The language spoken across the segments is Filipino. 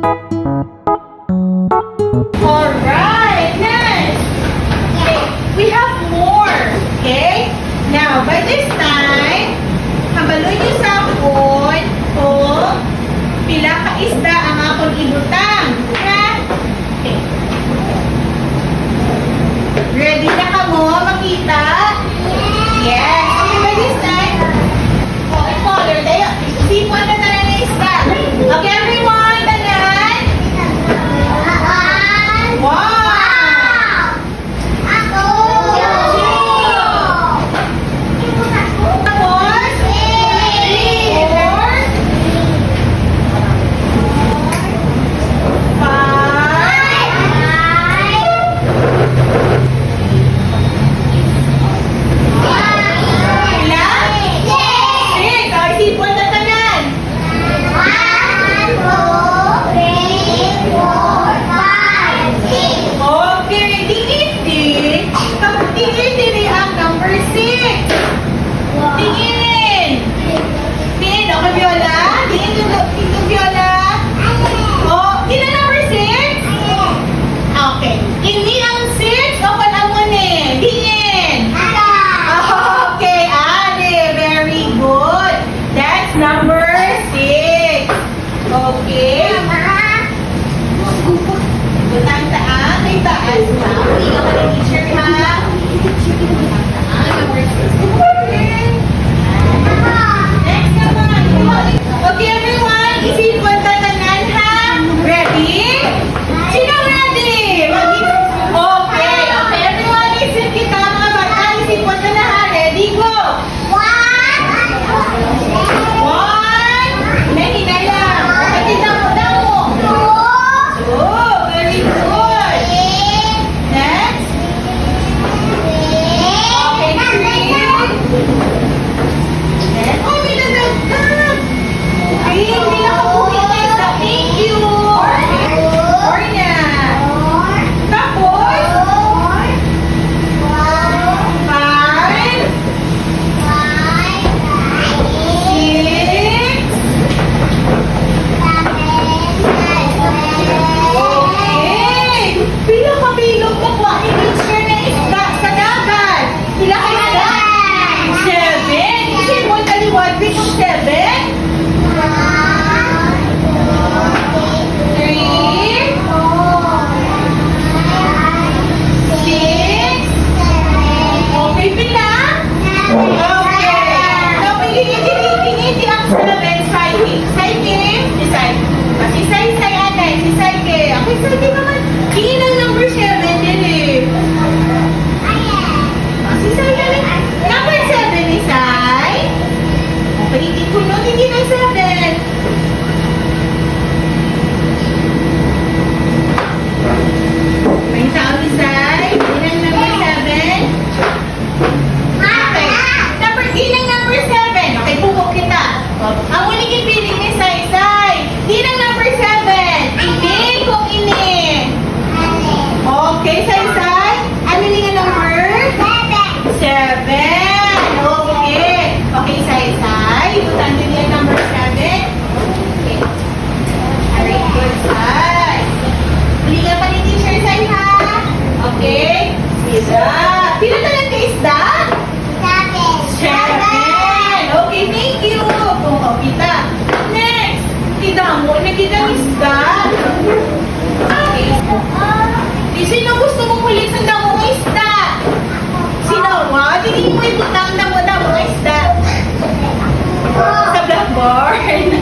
Alright, next. Okay, we have more. Okay? Now, by this time, kabaloy niyo sa akon kung pila ka isda ang akon ibutang. Ha? Okay. Ready na ka mo makita? Yes. Okay, by this time, color tayo. Sipon na tayo na isda. Okay, everyone, tanan. Wow!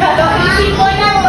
Tapos, 3, 1, 2,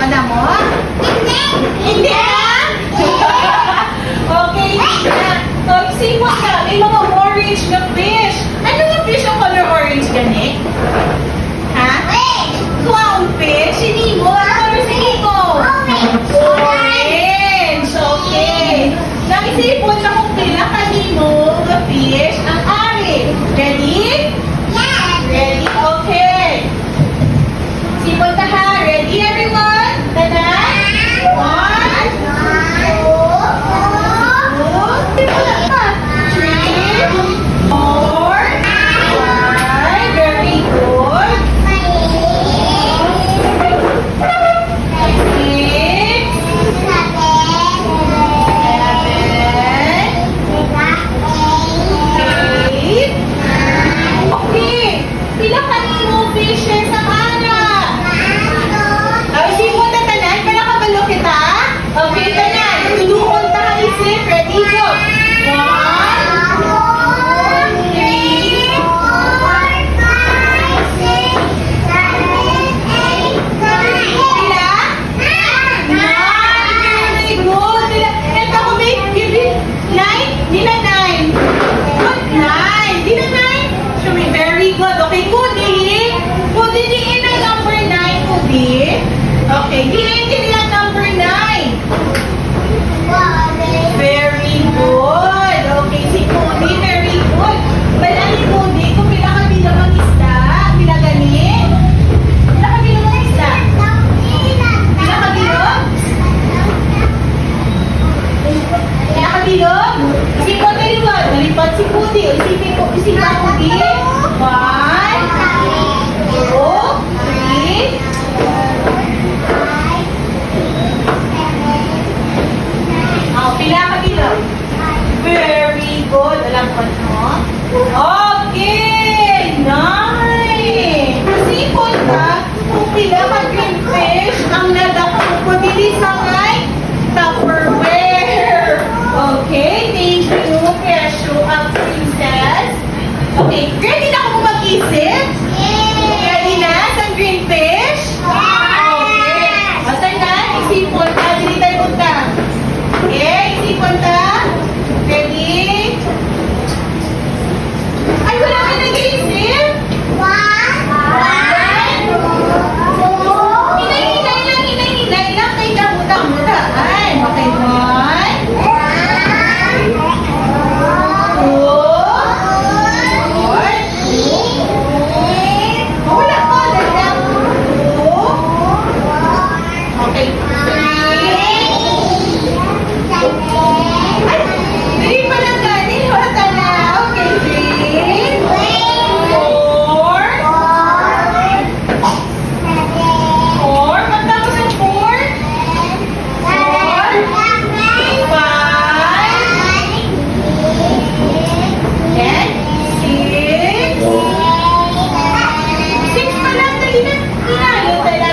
Tanda mo? Hindi na? Okay. So, sipon ka. May mga orange na fish. Ano yung fish ang color orange gani? Ha? Clown fish? Hindi mo. Ano color sige ko? Orange. Okay. Nakisipon na kung pila kanino na fish ang ari. Ready? Ready? Okay. Sipon ka ha. Ready everyone? Tada! 1, 2, 3, 4, 5. Very good. 6, 7, 8. Okay. Pila kanino fishes ang ara? Ay, sipon na tanan. Pala kabalo kita? Okay, tanan. Tulungan ta ka isip. Ready, go. 1, 2, 3, pila? 9. Very good. Pila? Ito ko may give it 9? Di na 9. Good, 9. Di na 9? Should be very good. Okay, Kudi. Kudi, diin ang number 9, Kudi. Okay, diin din ang number 9. Very good. Okay, si Kudi, very good. Bala ni Kudi, kung pila ka bilang ang isda, pila gani? Pila ka bilang ang isda? Pila ka bilang? Pila ka bilang? Isipon ka rin ba? Nalipad si Kudi. Isipin ko, isipin ka Kudi. 1, 2, 3, oh, pila ka bilang? Very good. Alam ko, no? Okay! Nice! Sipon ka kung pila ka green fish ang nadakot ko dili sa kay Tupperware. Okay, thank you, Kesho, ang princess. Okay, ready na ako mag-isip? Ready na sa green fish? Okay. Basta na, isipon ka, dili tayo punta. Okay, isipon ka. Ready? Ay, wala ka nag-iisip? 1, 2, hinay-hinay lang, hinay-hinay lang. Kay damuda-muda. Ay, okay, 1, 2, wala ko, dali lang. 2, okay, 3, ay, dali pa lang ganin, wala ka na. Okay, 3, 4, 4, pagtapos ng 4, 10, 6, 6 pa lang, dali na. Tinalo, dala.